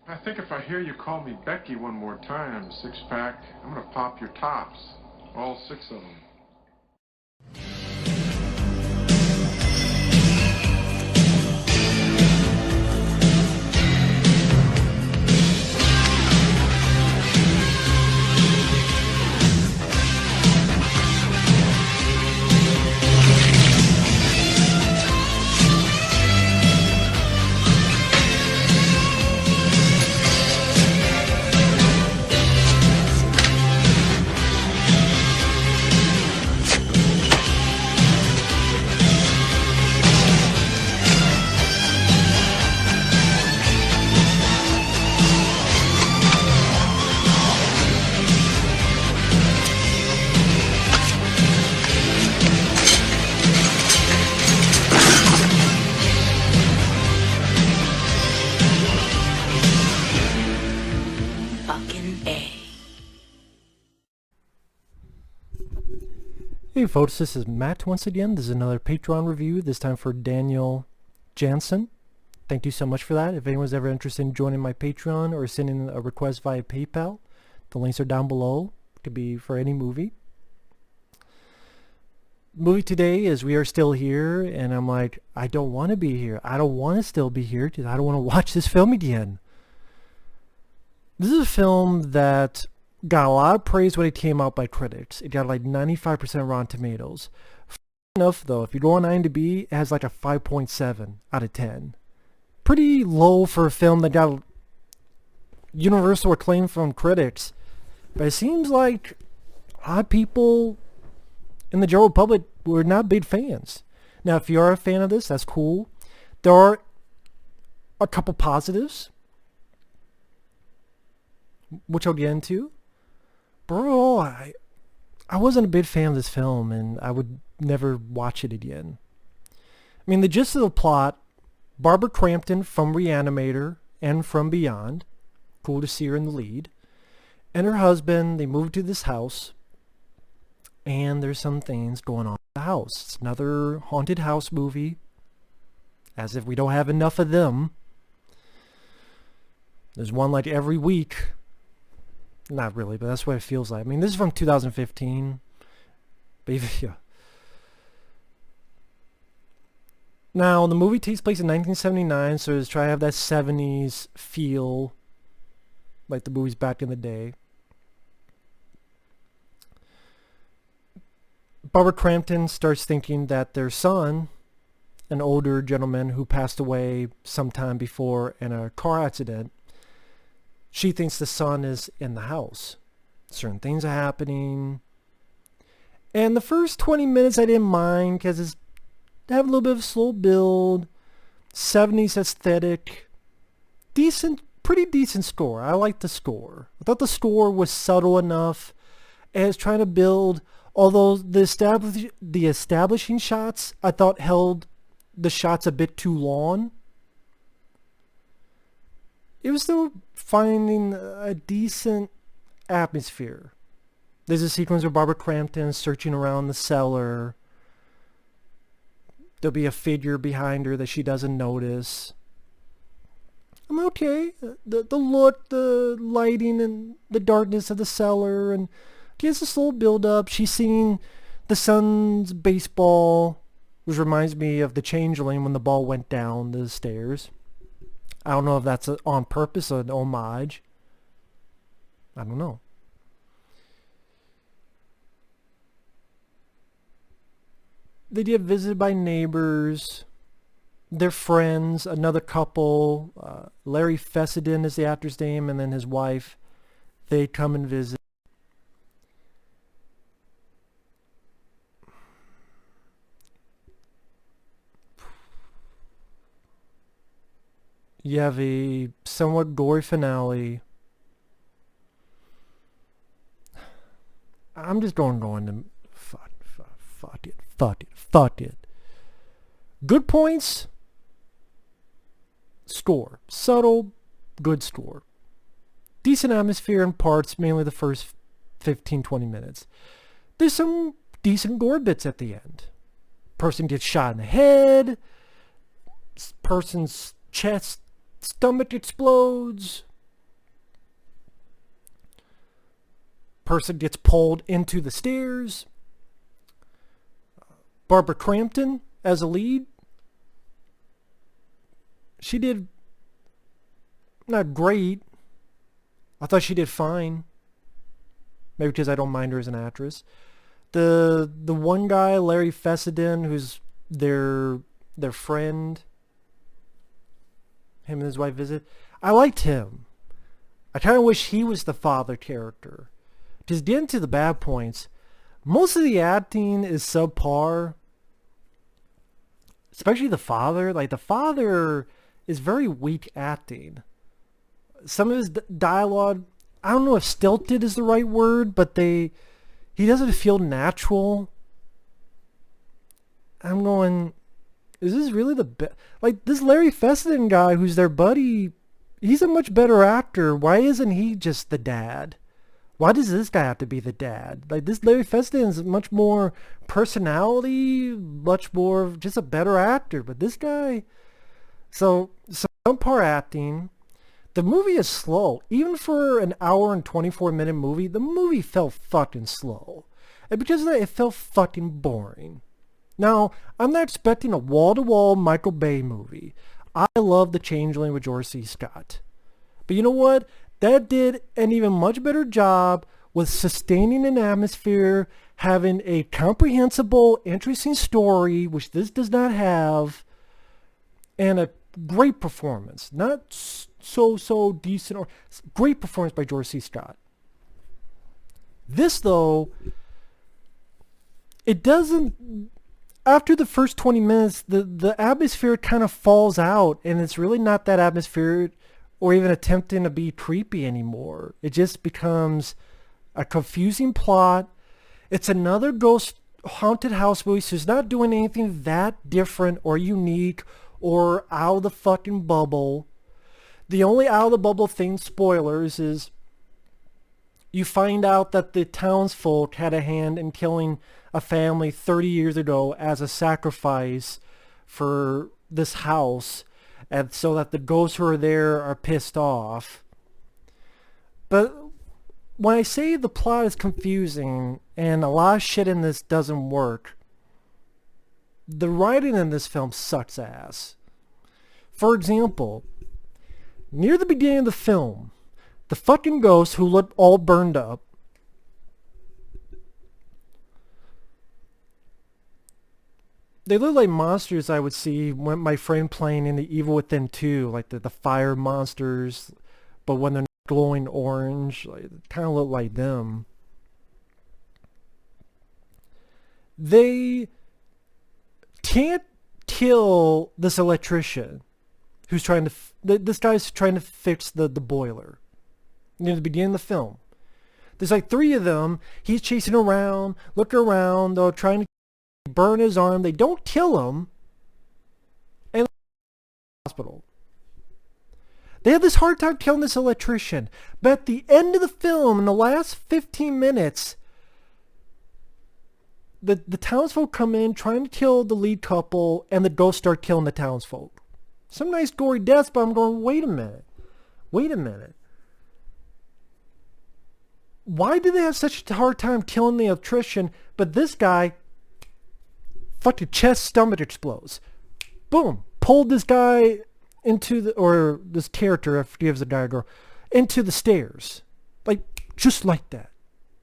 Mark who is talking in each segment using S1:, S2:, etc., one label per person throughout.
S1: I think if I hear you call me Becky one more time, six-pack, I'm gonna pop your tops. All six of them.
S2: Hey folks, this is Matt once again. This is another Patreon review, this time for Daniel Jansen. Thank you so much for that. If anyone's ever interested in joining my Patreon or sending a request via PayPal, the links are down below. It could be for any movie. Movie today is We Are Still Here, and I'm like, I don't want to be here. I don't want to still be here because I don't want to watch this film again. This is a film that got a lot of praise when it came out by critics. It got like 95% Rotten Tomatoes. Enough though, if you go on IMDb, it has like a 5.7 out of 10. Pretty low for a film that got universal acclaim from critics. But it seems like a lot of people in the general public were not big fans. Now, if you are a fan of this, that's cool. There are a couple positives, which I'll get into. But overall, I wasn't a big fan of this film, and I would never watch it again. I mean, the gist of the plot, Barbara Crampton from Reanimator and From Beyond, cool to see her in the lead, and her husband, they move to this house, and there's some things going on in the house. It's another haunted house movie, as if we don't have enough of them. There's one like every week. Not really, but that's what it feels like. I mean, this is from 2015. But yeah. Now, the movie takes place in 1979, so it's trying to have that 70s feel, like the movies back in the day. Barbara Crampton starts thinking that their son, an older gentleman who passed away sometime before in a car accident, she thinks the son is in the house. Certain things are happening. And the first 20 minutes I didn't mind because it's have a little bit of slow build. 70s aesthetic. Decent, pretty decent score. I like the score. I thought the score was subtle enough as trying to build, although the establishing shots I thought held the shots a bit too long. It was still finding a decent atmosphere. There's a sequence where Barbara Crampton searching around the cellar. There'll be a figure behind her that she doesn't notice. I'm okay. The look, the lighting, and the darkness of the cellar, and gets a slow build up. She's seeing the son's baseball, which reminds me of The Changeling when the ball went down the stairs. I don't know if that's on purpose or an homage. I don't know. They get visited by neighbors. They're friends. Another couple. Larry Fessenden is the actor's name, and then his wife. They come and visit. You have a somewhat gory finale. I'm just going to fuck it. Good points. Score. Subtle, good score. Decent atmosphere in parts, mainly the first 15-20 minutes. There's some decent gore bits at the end. Person gets shot in the head. Person's chest, stomach explodes. person gets pulled into the stairs. Barbara Crampton as a lead. She did not great. I thought she did fine. Maybe because I don't mind her as an actress. The one guy, Larry Fessenden, who's their friend, him and his wife visit. I liked him. I kind of wish he was the father character. Just getting to the bad points, most of the acting is subpar. Especially the father. Like, the father is very weak acting. Some of his dialogue, I don't know if stilted is the right word, but he doesn't feel natural. I'm going, is this really the best? Like, this Larry Fessenden guy who's their buddy, he's a much better actor. Why isn't he just the dad? Why does this guy have to be the dad? Like, this Larry Fessenden is much more personality, much more just a better actor. But this guy, so subpar acting. The movie is slow. Even for an hour and 24-minute movie, the movie felt fucking slow. And because of that, it felt fucking boring. Now, I'm not expecting a wall-to-wall Michael Bay movie. I love The Changeling with George C. Scott. But you know what? That did an even much better job with sustaining an atmosphere, having a comprehensible, interesting story, which this does not have, and a great performance. Not so decent, or great performance by George C. Scott. This, though, it doesn't, after the first 20 minutes, the atmosphere kind of falls out, and it's really not that atmospheric or even attempting to be creepy anymore. It just becomes a confusing plot. It's another ghost haunted house movie, so it's not doing anything that different or unique or out of the fucking bubble. The only out of the bubble thing, spoilers, is you find out that the townsfolk had a hand in killing a family 30 years ago as a sacrifice for this house, and so that the ghosts who are there are pissed off. But when I say the plot is confusing and a lot of shit in this doesn't work, the writing in this film sucks ass. For example, near the beginning of the film, the fucking ghosts who look all burned up, they look like monsters I would see when my friend playing in the Evil Within 2, like the fire monsters, but when they're not glowing orange, like, they kind of look like them. They can't kill this electrician who's trying to, this guy's trying to fix the boiler near the beginning of the film. There's like 3 of them. He's chasing around, looking around, though, trying to burn his arm. They don't kill him, and hospital. They have this hard time killing this electrician, but at the end of the film, in the last 15 minutes, the townsfolk come in trying to kill the lead couple, and the ghosts start killing the townsfolk. Some nice gory deaths, but I'm going, wait a minute. Why do they have such a hard time killing the electrician, but this guy, fucking chest, stomach explodes. Boom. Pulled this guy into the, or this character, I forget if it's a guy or girl, into the stairs. Like, just like that.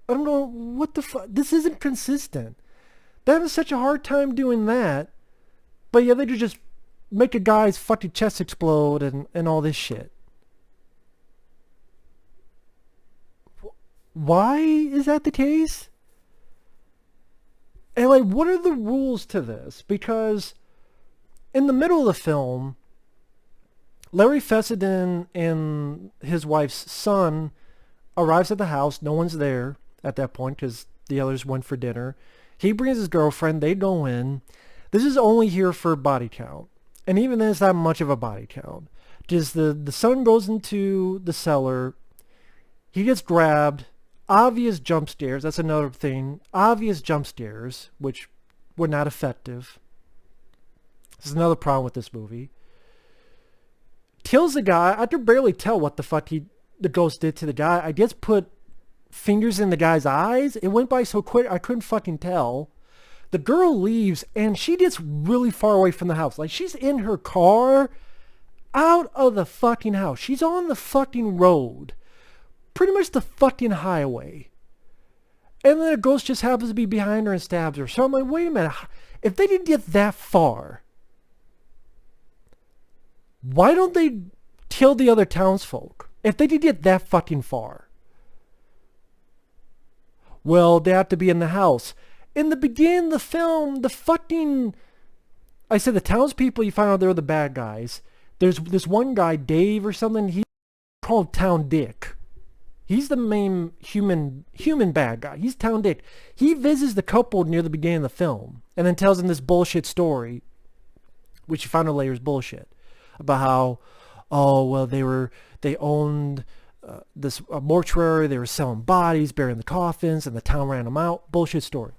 S2: I don't know, what the fuck? This isn't consistent. They're having such a hard time doing that, but yeah, they could just make a guy's fucking chest explode and all this shit. Why is that the case? And like, what are the rules to this? Because in the middle of the film, Larry Fessenden and his wife's son arrives at the house. No one's there at that point because the others went for dinner. He brings his girlfriend. They go in. This is only here for body count. And even then, it's not much of a body count. Just the son goes into the cellar. He gets grabbed. Obvious jump scares. That's another thing. Obvious jump scares, which were not effective. This is another problem with this movie. Kills the guy. I could barely tell what the fuck the ghost did to the guy. I guess put fingers in the guy's eyes. It went by so quick I couldn't fucking tell. The girl leaves and she gets really far away from the house. Like, she's in her car, out of the fucking house. She's on the fucking road. Pretty much the fucking highway. And then a ghost just happens to be behind her and stabs her. So I'm like, wait a minute. If they didn't get that far, why don't they kill the other townsfolk? If they did get that fucking far. Well, they have to be in the house. In the beginning of the film, I said the townspeople, you find out they're the bad guys. There's this one guy, Dave or something, he's called Town Dick. He's the main human bad guy. He's Town Dick. He visits the couple near the beginning of the film and then tells them this bullshit story, which you find out later is bullshit, about how, oh, well, they owned this mortuary, they were selling bodies, burying the coffins, and the town ran them out. Bullshit story.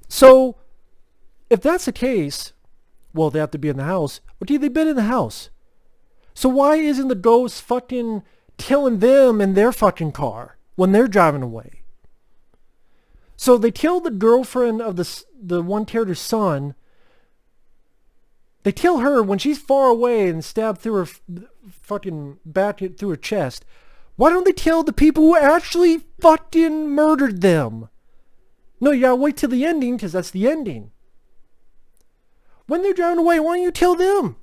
S2: So, if that's the case, well, they have to be in the house. Or they've been in the house. So why isn't the ghost fucking killing them in their fucking car when they're driving away? So they killed the girlfriend of the one character's son. They kill her when she's far away and stabbed through her fucking back, through her chest. Why don't they kill the people who actually fucking murdered them? No, you gotta wait till the ending, because that's the ending. When they're driving away, why don't you kill them?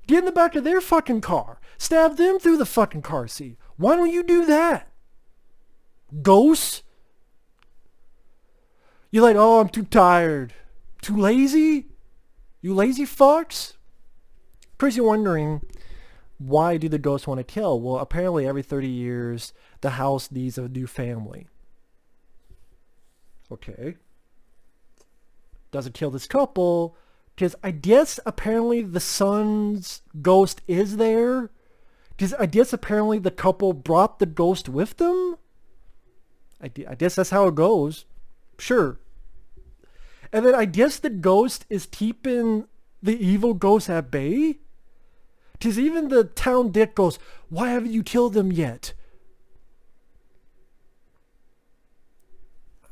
S2: Get in the back of their fucking car. Stab them through the fucking car seat. Why don't you do that? Ghosts? You're like, oh, I'm too tired. Too lazy? You lazy fucks? Of course, you're wondering, why do the ghosts want to kill? Well, apparently every 30 years, the house needs a new family. Okay. Doesn't kill this couple, because I guess apparently the son's ghost is there. Because I guess apparently the couple brought the ghost with them. I guess that's how it goes. Sure. And then I guess the ghost is keeping the evil ghost at bay. Because even the town dick goes, why haven't you killed them yet?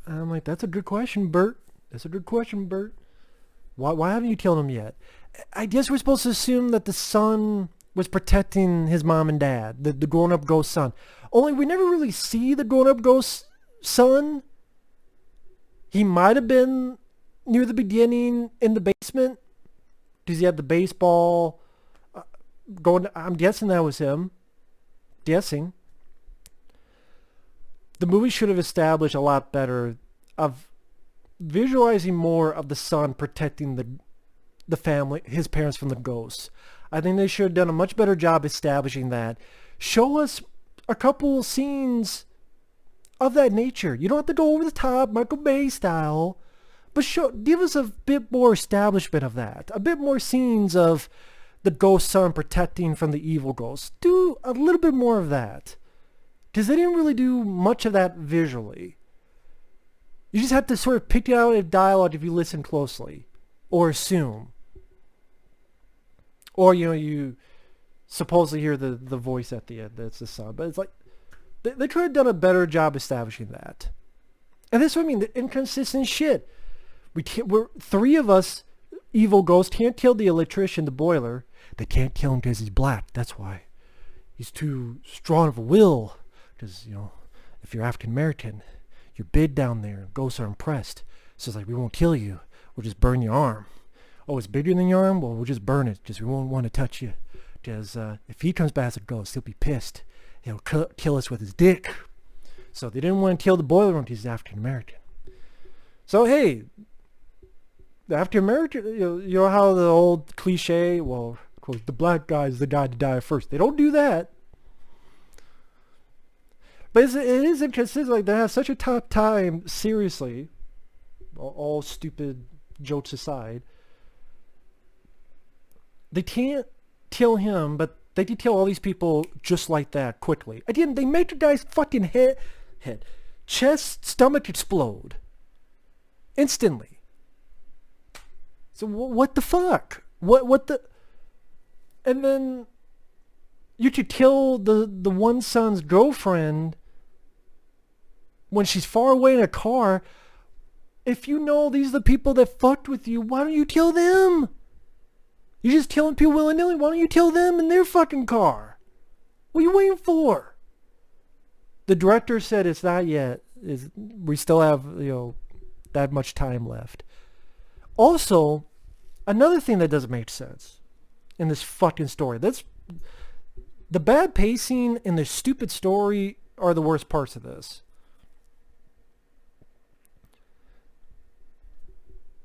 S2: And I'm like, that's a good question, Bert. That's a good question, Bert. Why haven't you killed them yet? I guess we're supposed to assume that the son was protecting his mom and dad, the grown-up ghost son. Only we never really see the grown-up ghost son. He might have been near the beginning in the basement. Because he had the baseball going. I'm guessing that was him. Guessing. The movie should have established a lot better of visualizing more of the son protecting the family, his parents, from the ghosts. I think they should have done a much better job establishing that. Show us a couple scenes of that nature. You don't have to go over the top, Michael Bay style, but give us a bit more establishment of that. A bit more scenes of the ghost son protecting from the evil ghost. Do a little bit more of that. Because they didn't really do much of that visually. You just have to sort of pick it out of dialogue if you listen closely. Or assume. Or, you supposedly hear the voice at the end. That's the son. But it's like, they could have done a better job establishing that. And that's what I mean, the inconsistent shit. We're three of us, evil ghosts, can't kill the electrician, the boiler. They can't kill him because he's black. That's why. He's too strong of a will. Because, if you're African American, you're big down there. Ghosts are impressed. So it's like, we won't kill you. We'll just burn your arm. Oh, it's bigger than your arm? Well, we'll just burn it. Just we won't want to touch you. Because if he comes back as a ghost, he'll be pissed. He'll kill us with his dick. So they didn't want to kill the boiler room because he's African American. So, hey, the African American, you know how the old cliche, well, of course, the black guy is the guy to die first. They don't do that. But it is inconsistent. Like, they have such a tough time, seriously, all stupid jokes aside. They can't kill him, but they can kill all these people just like that, quickly. Again, they make the guy's fucking head, chest, stomach explode. Instantly. So what the fuck? What the... And then you could kill the one son's girlfriend when she's far away in a car, if you know these are the people that fucked with you, why don't you tell them? You're just telling people willy-nilly. Why don't you tell them in their fucking car? What are you waiting for? The director said it's not yet. We still have, that much time left. Also, another thing that doesn't make sense in this fucking story. The bad pacing and the stupid story are the worst parts of this.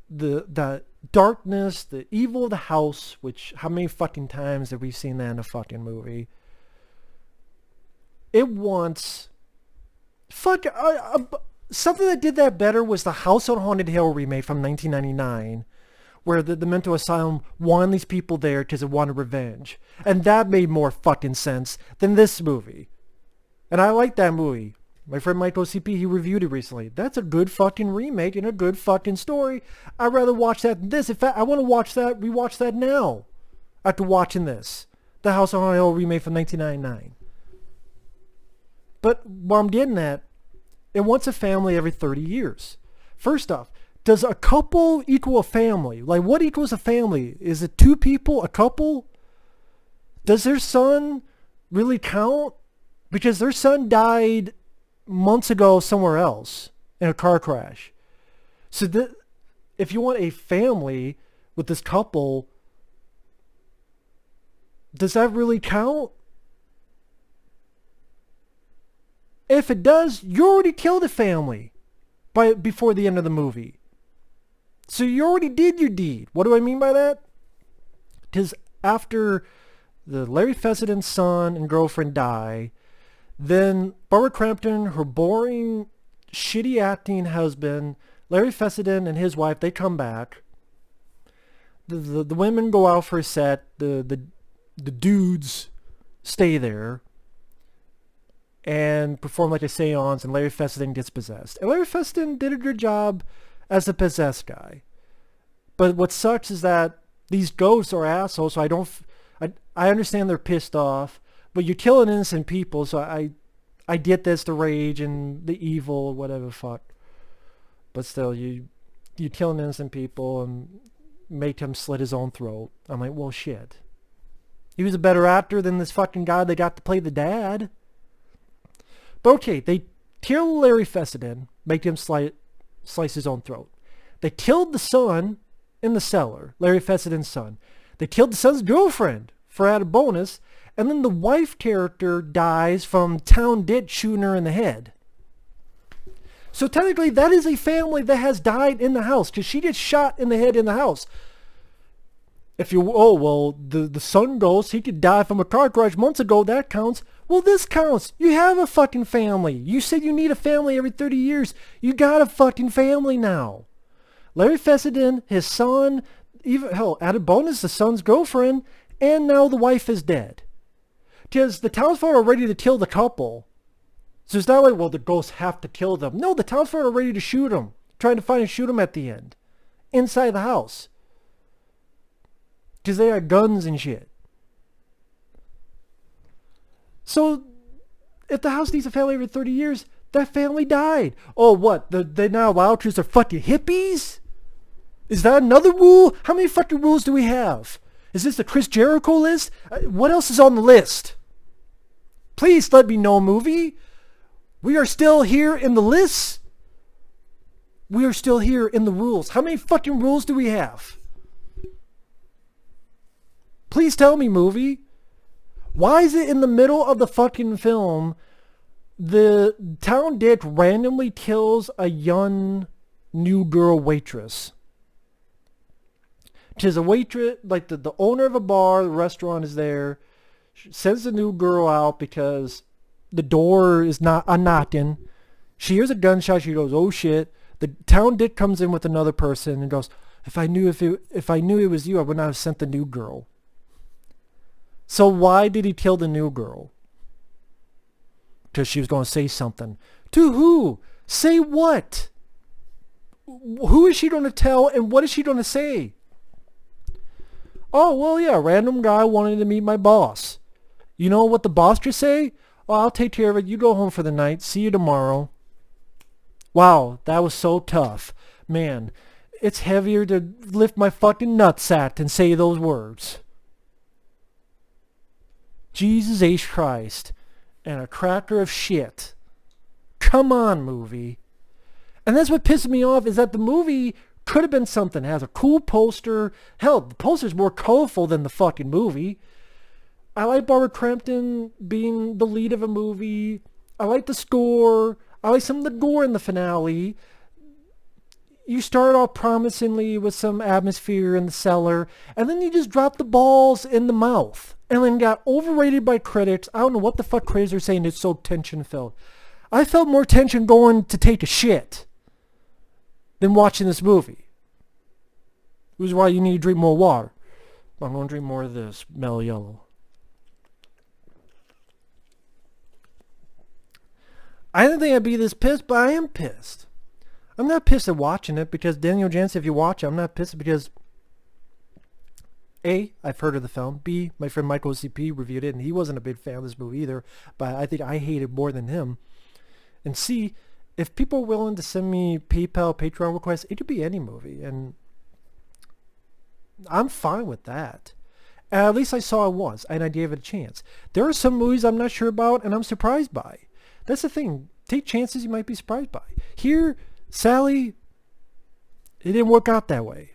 S2: The darkness, the evil of the house, which how many fucking times have we seen that in a fucking movie? It wants... something that did that better was the House on Haunted Hill remake from 1999, where the mental asylum wanted these people there because it wanted revenge. And that made more fucking sense than this movie. And I like that movie. My friend Michael CP, he reviewed it recently. That's a good fucking remake and a good fucking story. I'd rather watch that than this. In fact, I want to rewatch that now. After watching this. The House on Haunted Hill remake from 1999. But what I'm getting at, it wants a family every 30 years. First off, does a couple equal a family? Like, what equals a family? Is it two people, a couple? Does their son really count? Because their son died months ago somewhere else in a car crash. So if you want a family with this couple, does that really count? If it does, you already killed a family before the end of the movie. So you already did your deed. What do I mean by that? Because after the Larry Fesseden's son and girlfriend die, then Barbara Crampton, her boring, shitty acting husband, Larry Fessenden and his wife, they come back. The women go out for a set. The dudes stay there and perform like a seance, and Larry Fessenden gets possessed. And Larry Fessenden did a good job as the possessed guy. But what sucks is that these ghosts are assholes, so I understand they're pissed off. But you're killing innocent people, so I get this, the rage and the evil, whatever the fuck. But still, you're killing innocent people and make him slit his own throat. I'm like, well, shit. He was a better actor than this fucking guy that got to play the dad. But okay, they kill Larry Fessenden, make him slice his own throat. They killed the son in the cellar, Larry Fesseden's son. They killed the son's girlfriend for added bonus. And then the wife character dies from town ditch shooting her in the head. So technically that is a family that has died in the house because she gets shot in the head in the house. If the son goes, he could die from a car crash months ago, that counts. Well, this counts. You have a fucking family. You said you need a family every 30 years. You got a fucking family now. Larry Fessenden, his son, added bonus, the son's girlfriend, and now the wife is dead. Because the townsfolk are ready to kill the couple. So it's not like, well, the ghosts have to kill them. No, the townsfolk are ready to shoot them. Trying to find and shoot them at the end. Inside the house. Because they got guns and shit. So, if the house needs a family every 30 years, that family died. Oh, what? They're now allowed because they're fucking hippies? Is that another rule? How many fucking rules do we have? Is this the Chris Jericho list? What else is on the list? Please let me know, movie. We are still here in the list. We are still here in the rules. How many fucking rules do we have? Please tell me, movie. Why is it in the middle of the fucking film the town dick randomly kills a young new girl waitress? She's a waitress, like the owner of a bar, the restaurant is there. She sends the new girl out because the door is not knocking. She hears a gunshot. She goes, "Oh shit!" The town dick comes in with another person and goes, "If I knew it was you, I would not have sent the new girl." So why did he kill the new girl? Because she was going to say something. To who? Say what? Who is she going to tell, and what is she going to say? Oh, well, yeah, random guy wanted to meet my boss. You know what the boss just say? Oh, I'll take care of it. You go home for the night. See you tomorrow. Wow, that was so tough. Man, it's heavier to lift my fucking nutsack than say those words. Jesus H. Christ. And a cracker of shit. Come on, movie. And that's what pisses me off, is that the movie could have been something. It has a cool poster. Hell, the poster's more colorful than the fucking movie. I like Barbara Crampton being the lead of a movie. I like the score. I like some of the gore in the finale. You start off promisingly with some atmosphere in the cellar, and then you just drop the balls in the mouth. And then got overrated by critics. I don't know what the fuck critics are saying, it's so tension-filled. I felt more tension going to take a shit than watching this movie. Which is why you need to drink more water. I'm going to drink more of this mellow yellow. I didn't think I'd be this pissed, but I am pissed. I'm not pissed at watching it because Daniel Jansen, if you watch it, I'm not pissed because A, I've heard of the film. B, my friend Michael CP reviewed it and he wasn't a big fan of this movie either, but I think I hate it more than him. And C, if people are willing to send me PayPal, Patreon requests, it could be any movie, and I'm fine with that. At least I saw it once, and I gave it a chance. There are some movies I'm not sure about, and I'm surprised by. That's the thing. Take chances you might be surprised by. Here, Sally, it didn't work out that way.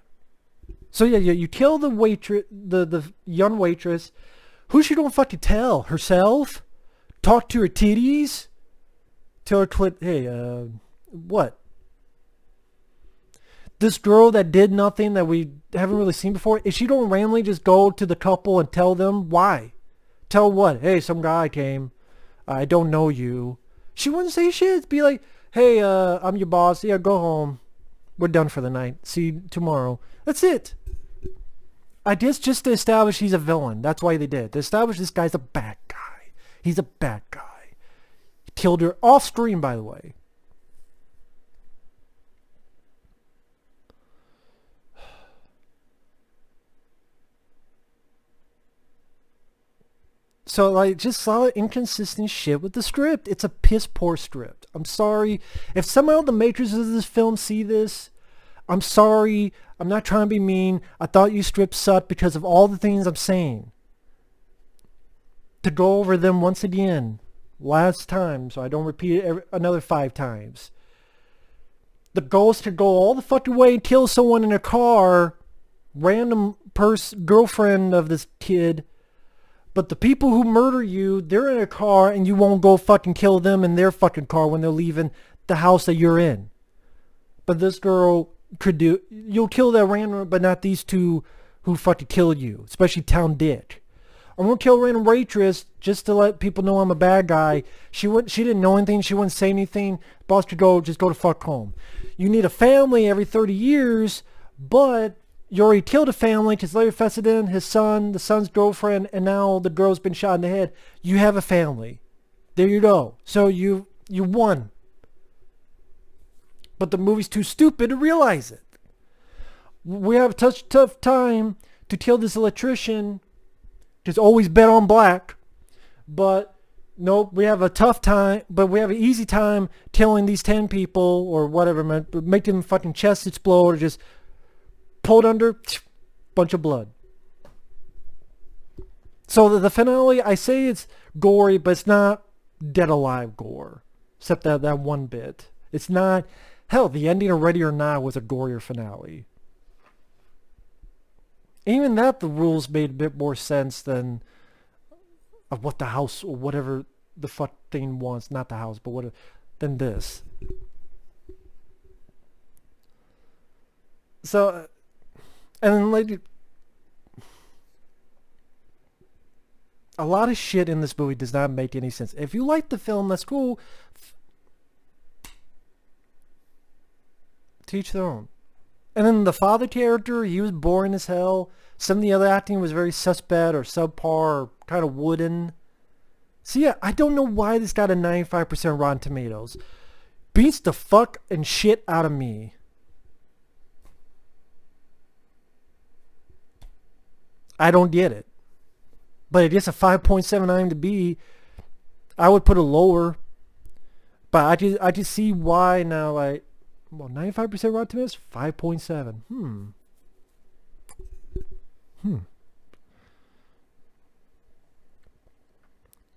S2: So yeah, you kill the waitress, the young waitress. Who she don't fucking tell? Herself? Talk to her titties? Tell her hey, what? This girl that did nothing that we haven't really seen before, if she don't randomly just go to the couple and tell them, why? Tell what? Hey, some guy came. I don't know you. She wouldn't say shit. Be like, hey, I'm your boss. Yeah, go home. We're done for the night. See you tomorrow. That's it. I guess just to establish he's a villain. That's why they did. To establish this guy's a bad guy. He's a bad guy. He killed her off screen, by the way. So, like, just solid inconsistent shit with the script. It's a piss poor script. I'm sorry. If somehow the matrices of this film see this, I'm sorry. I'm not trying to be mean. I thought you script sucked because of all the things I'm saying. To go over them once again, last time, so I don't repeat it another 5 times. The goal is to go all the fucking way and kill someone in a car, random girlfriend of this kid. But the people who murder you, they're in a car and you won't go fucking kill them in their fucking car when they're leaving the house that you're in. But this girl could do, you'll kill that random, but not these two who fucking killed you, especially Town Dick. I'm gonna kill a random waitress just to let people know I'm a bad guy. She didn't know anything, she wouldn't say anything. Boss could just go to fuck home. You need a family every 30 years, but you already killed a family because Larry Fessenden, his son, the son's girlfriend, and now the girl's been shot in the head. You have a family. There you go. So you won. But the movie's too stupid to realize it. We have a tough time to kill this electrician. Just always bet on black. But nope, we have a tough time, but we have an easy time killing these 10 people or whatever, make them fucking chest explode or just pulled under, bunch of blood. So the finale, I say it's gory, but it's not dead alive gore. Except that one bit. It's not, hell, the ending of Ready or Not was a gorier finale. Even that, the rules made a bit more sense than of what the house, or whatever the fuck thing wants, not the house, but whatever, than this. So, and then like, a lot of shit in this movie does not make any sense. If you like the film, that's cool. To each their own. And then the father character, he was boring as hell. Some of the other acting was very suspect or subpar or kind of wooden. So yeah, I don't know why this got a 95% Rotten Tomatoes. Beats the fuck and shit out of me. I don't get it. But it is a 5.7 IMDb. I would put it lower. But I just see why now, like, well, 95% Rotten Tomatoes, 5.7.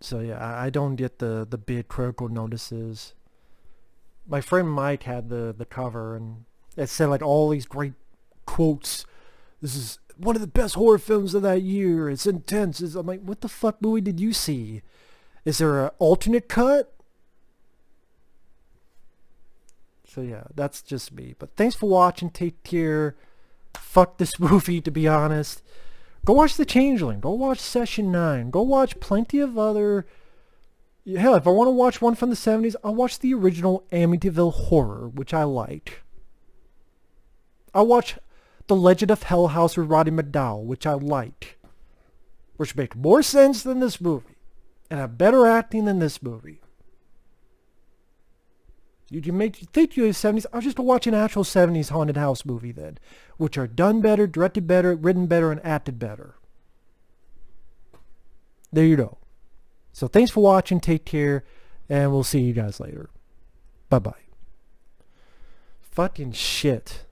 S2: So yeah, I don't get the big critical notices. My friend Mike had the cover, and it said like all these great quotes. This is one of the best horror films of that year. It's intense. I'm like, what the fuck movie did you see? Is there an alternate cut? So yeah, that's just me. But thanks for watching. Take care. Fuck this movie, to be honest. Go watch The Changeling. Go watch Session 9. Go watch plenty of other... Hell, if I want to watch one from the 70s, I'll watch the original Amityville Horror, which I liked. I'll watch The Legend of Hell House with Roddy McDowall, which I liked. Which make more sense than this movie. And have better acting than this movie. You can think you're the 70s. I'll just watch an actual 70s haunted house movie then. Which are done better, directed better, written better, and acted better. There you go. So thanks for watching. Take care. And we'll see you guys later. Bye-bye. Fucking shit.